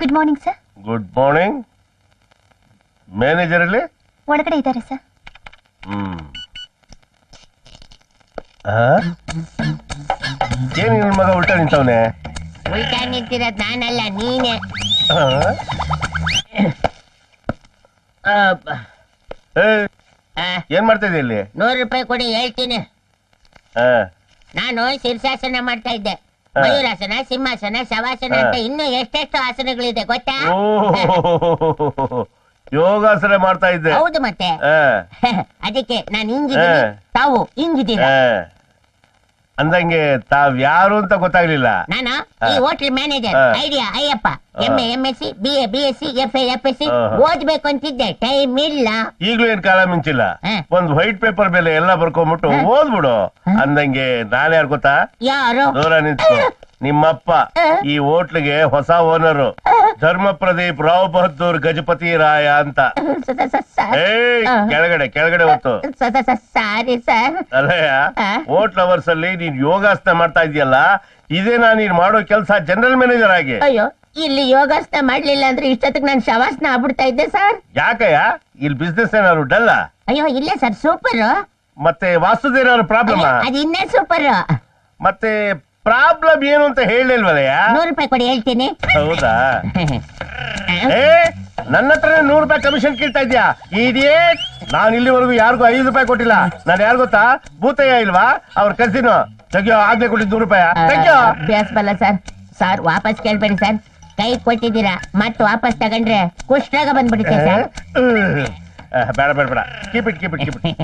Good morning sir. Good morning. Manager ಅಲ್ಲಿ ಒಳಗಡೆ ಇದ್ದಾರೆ ಸರ್. ಏನ್ ನಿನ್ ಮಗ ಉಲ್ಟಾ ನಿಂತವನೆ? ಉಲ್ಟಾ ನಿಂತಿರೋದ್ ನಾನಲ್ಲ, ನೀನೆ. ಏನ್ ಮಾಡ್ತಾ ಇದ್ದೆ ಇಲ್ಲಿ? 100 ರೂಪಾಯಿ ಕೊಡಿ, ಹೇಳ್ತೀನಿ. ನಾನು ಶೀರ್ಷಾಸನ ಮಾಡ್ತಾ ಇದ್ದೆ. ಮಯೂರಾಸನ, ಸಿಂಹಾಸನ, ಶವಾಸನ ಅಂತ ಇನ್ನೂ ಎಷ್ಟೆಷ್ಟು ಆಸನಗಳಿದೆ ಗೊತ್ತಾ? ಯೋಗಾಸನ ಮಾಡ್ತಾ ಇದ್ದೆ. ಹೌದು ಮತ್ತೆ. ಅದಕ್ಕೆ ನಾನು ಹಿಂಗಿದ್ದೀನಿ, ತಾವು ಹಿಂಗಿದ್ದೀರಾ. ಅಂದಂಗೆ ತಾವ್ ಯಾರು ಅಂತ ಗೊತ್ತಾಗ್ಲಿಲ್ಲ. ನಾನು ಈ hotel manager idea Ayyappa. MA MSc BA BSc FA FSc ಓದ್ಬೇಕು ಅಂತಿದ್ದೆ, ಟೈಮ್ ಇಲ್ಲ. ಈಗ್ಲೂ ಏನ್ ಕಾಲ ಮಿಂಚಿಲ್ಲ. ಒಂದ್ ವೈಟ್ ಪೇಪರ್ ಮೇಲೆ ಎಲ್ಲ ಬರ್ಕೊಂಡ್ಬಿಟ್ಟು ಓದ್ಬಿಡು. ಅಂದಂಗೆ ನಾನ್ ಯಾರು ಗೊತ್ತಾ? ಯಾರು? ದೂರ ನಿಂತ್ಕೊ. ನಿಮ್ಮಪ್ಪ ಈ ಹೋಟ್ಲಿಗೆ ಹೊಸ ಓನರು, ಧರ್ಮ ಪ್ರದೀಪ್ ರಾವ್ ಬಹದ್ದೂರ್ ಗಜಪತಿ ರಾಯ ಅಂತ. ಕೆಳಗಡೆ ಕೆಳಗಡೆ ಹೊತ್ತು. Sorry sir. ಅಲ್ಲಯ್ಯ, ಹೋಟ್ಲ್ ಅವರ್ಸ್ ಅಲ್ಲಿ ನೀನ್ ಯೋಗಾಸನ ಮಾಡ್ತಾ ಇದೆಯಲ್ಲ, ಇದೇನಾ ನೀನ್ ಮಾಡೋ ಕೆಲಸ ಜನರಲ್ ಮ್ಯಾನೇಜರ್ ಆಗಿ? ಅಯ್ಯೋ, ಇಲ್ಲಿ ಯೋಗಾಸನ ಮಾಡ್ಲಿಲ್ಲ ಅಂದ್ರೆ ಇಷ್ಟೊತ್ತಿಗೆ ನಾನು ಶವಾಸನ ಆಗ್ಬಿಡ್ತಾ ಇದ್ದೆ ಸರ್. ಯಾಕಯ್ಯ, ಇಲ್ಲಿ ಬಿಸ್ನೆಸ್ ಏನಾದ್ರು ಡಲ್ಲ? ಅಯ್ಯೋ ಇಲ್ಲ ಸರ್, ಸೂಪರ್. ಮತ್ತೆ ವಾಸ್ತುದೇನಾದ್ರು ಪ್ರಾಬ್ಲಮ್? ಅದು ಇನ್ನೇ ಸೂಪರ್. ಮತ್ತೆ ಪ್ರಾಬ್ಲಮ್ ಏನು ಅಂತ ಹೇಳಿಲ್ವಲ್ಲಯ್ಯ? 100 ರೂಪಾಯಿ ಕೊಡಿ, ಹೇಳ್ತೀನಿ. ಹೌದಾ? ನನ್ನ ಹತ್ರ 100 ರೂಪಾಯಿ ಕಮಿಷನ್ ಕೇಳ್ತಾ ಇದ್ಯಾ? ಇಡಿಯೇಟ್, ನಾನು ಇಲ್ಲಿವರೆಗೂ ಯಾರಿಗೂ 5 ರೂಪಾಯಿ ಕೊಟ್ಟಿಲ್ಲ. ನಾನು ಯಾರು ಗೊತ್ತಾ? ಭೂತಯ್ಯ ಇಲ್ವಾ, ಅವ್ರ ಕರ್ಸಿನೋ ತೆಗಿಯೋ. ಆಗ್ಲೇ ಕೊಟ್ಟಿದ್ದು 100 ರೂಪಾಯಿ ತೆಗಿಯೋ. ಬೇಸ್ಬಲ್ಲ ಸರ್. ಸರ್ ವಾಪಸ್ ಕೇಳ್ಬೇಡಿ ಸರ್, ಕೈ ಕೊಟ್ಟಿದ್ದೀರಾ ಮತ್ತೆ ವಾಪಸ್ ತಗೊಂಡ್ರೆ ಕುಷ್ಠರೋಗ ಬಂದ್ಬಿಡುತ್ತೆ ಸರ್. ಬೇಡ ಬೇಡ ಬೇಡ, keep it keep it keep it.